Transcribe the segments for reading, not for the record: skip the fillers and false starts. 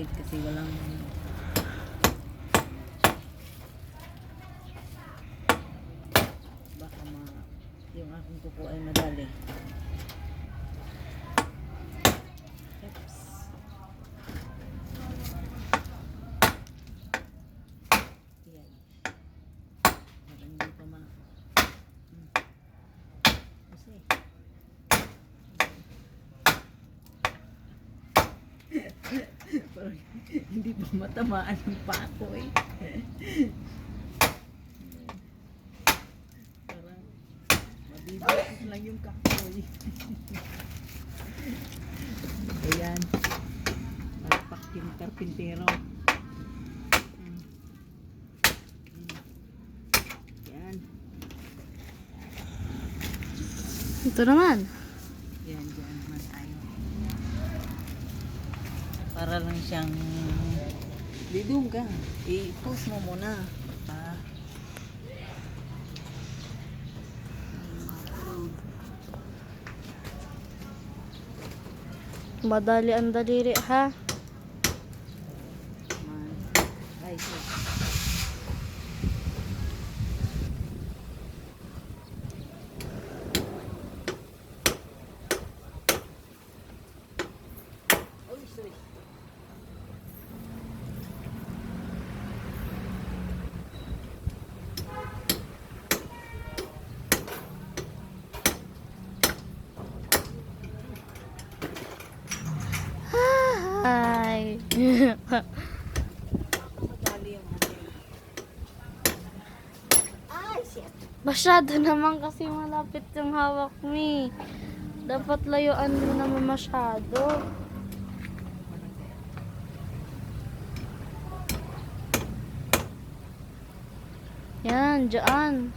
expensive kasi walang baka yung aking kuko ay madali. Oops. Yan. Parang hindi pa kasi parang hindi pa matamaan yung pako eh. Parang mabibigit lang yung kahoy. Ayan. Palpak yung karpintero. Yan. Ito naman. Yan, dyan naman tayo. Para lang siyang didungga. I-post mo muna. Madali ang daliri ha. Ay, sorry. Ay. Madali yung ating. Ay, shit. Masyado naman kasi malapit yung hawak mi. Dapat layuan mo naman masyado. Yan, dyan.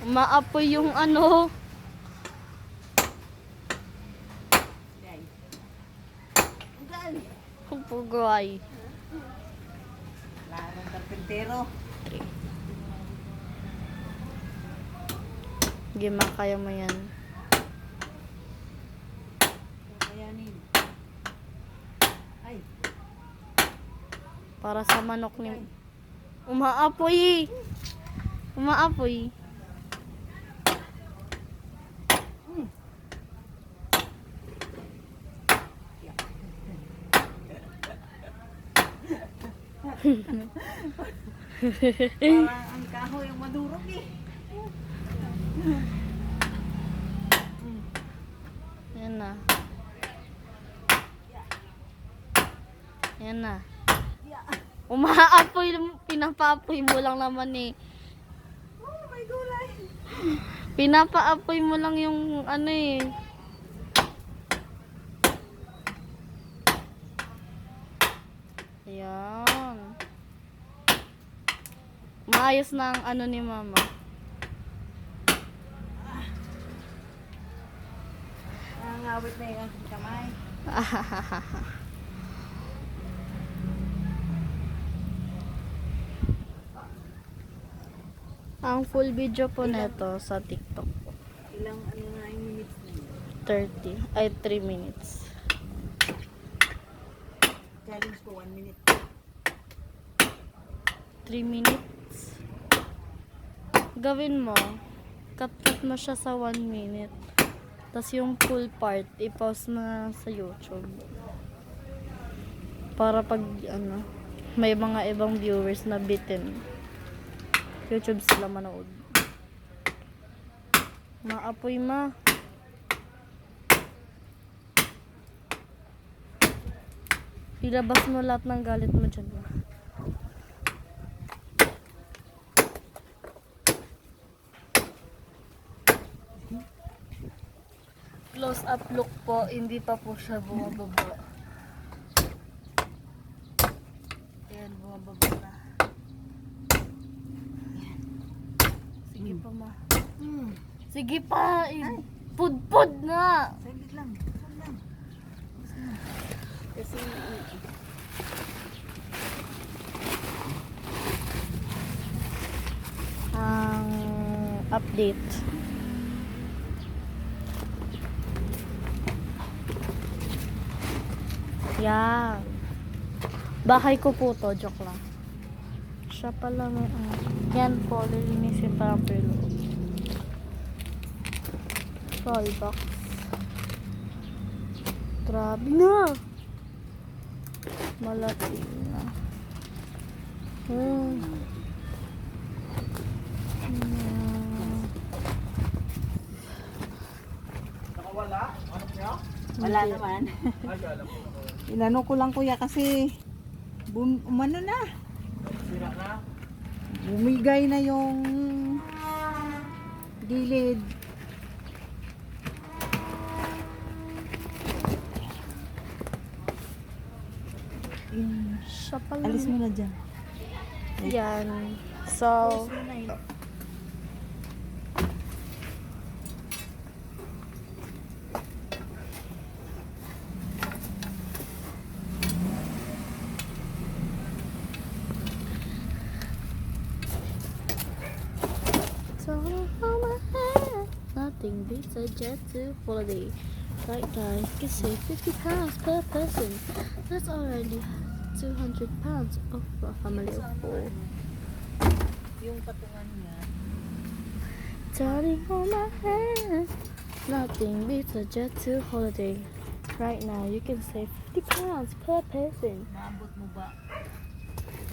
Maapoy yung ano. Pugay. Larong karpintero. Gima, kaya mo yan. Kayanin. Ay. Para sa manok ni... Umaapoy. Umaapoy. Parang ang kahoy yung madurog eh. Yan na. Yan na. Umaapoy, pinapaapoy mo lang naman eh. Oh, may gulay. Pinapaapoy mo lang yung ano eh. Ayan. Maayos na ang ano ni mama. Nangawit na yung aking kamay. Ang full video po neto sa TikTok. Ilang ano na yung minutes na yun? 30. Ay, 3 minutes. Challenge ko 1 minute. 3 minutes. Gawin mo, cut mo siya sa 1 minute. Tapos yung full part, i-pause mo na sa YouTube. Para pag, ano, may mga ibang viewers na bitin. YouTube sila manood. Maapoy ma. Ilabas mo lahat ng galit mo dyan ma. Close up look po, hindi pa po siya bumababa. Ayan, bumababa na. Ayan. Sige pa ma. Sige pa, pud-pud na. Saglit lang. Saglit lang. Kasi ang update. Yan. Bahay ko po to, joke lang. Siya pala may yan po, lilinisin pa ang pilo. Toy box. Grabe na. Malaki na. Hmm. Wala naman. Inano ko lang kuya kasi umano na. Bumigay na yung gilid. Siya pala. Alis mo na dyan. Yan. So, nothing beats a jet to holiday. Right guys, you can save £50 per person. That's already £200 of a family of 4. Yung patungan niya. Darling on my hand. Nothing beats a jet to holiday. Right now, you can save £50 per person. Maabot mo ba?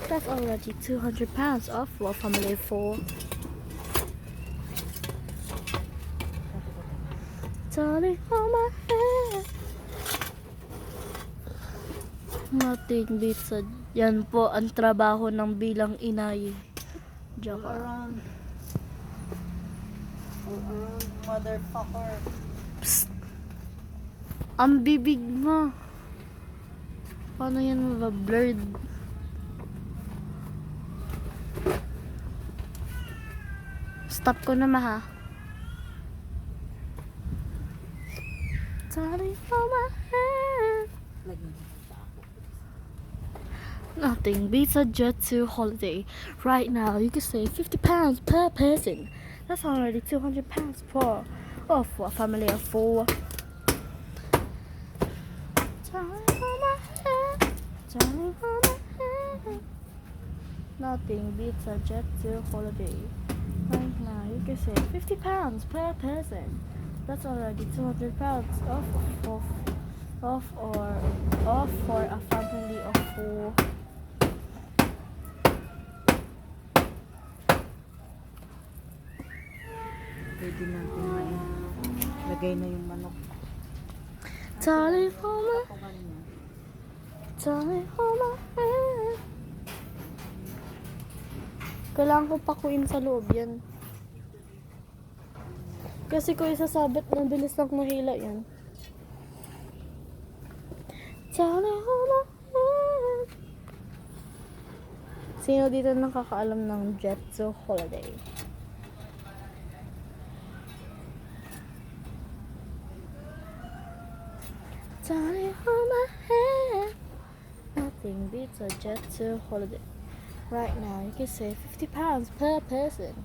That's already £200 off for a family of 4. Darling on my hand. Nothing beats a... Yan po ang trabaho ng bilang inay. Joke. Around. Motherfucker. Psst. Ang bibig mo. Paano yan mabablurred? Stop ko na ha. Darling on my hand. Nothing beats a jet to holiday. Right now, you can save £50 per person. That's already £200 for a family of 4. Darling on my hand. Darling on my hand. Nothing beats a jet to holiday. Right now, you can save £50 per person. That's already £200 off for a family of 4. Pwede natin lagay na yung manok. Darling on my Patungan niya. Darling on my hand. Kailangan ko pakuin sa loob yan. Kasi kung isasabit, mabilis lang mahila yan. Darling on my hand. Sino dito nakakaalam ng jet to holiday? Darling on my hand. Nothing beats a jet to holiday. Right now, you can save £50 per person.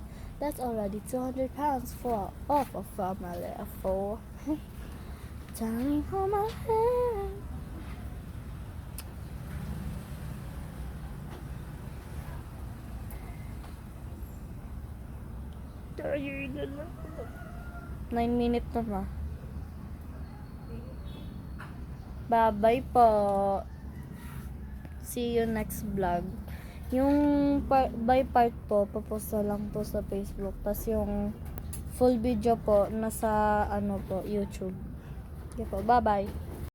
That's already £200 for off a family of 4. Darling on my hand. Tired na. 9 minutes na ba? Bye-bye po. See you next vlog. Yung by part po, papost na lang po sa Facebook. Tas yung full video po, nasa ano po, YouTube. Okay po, bye-bye.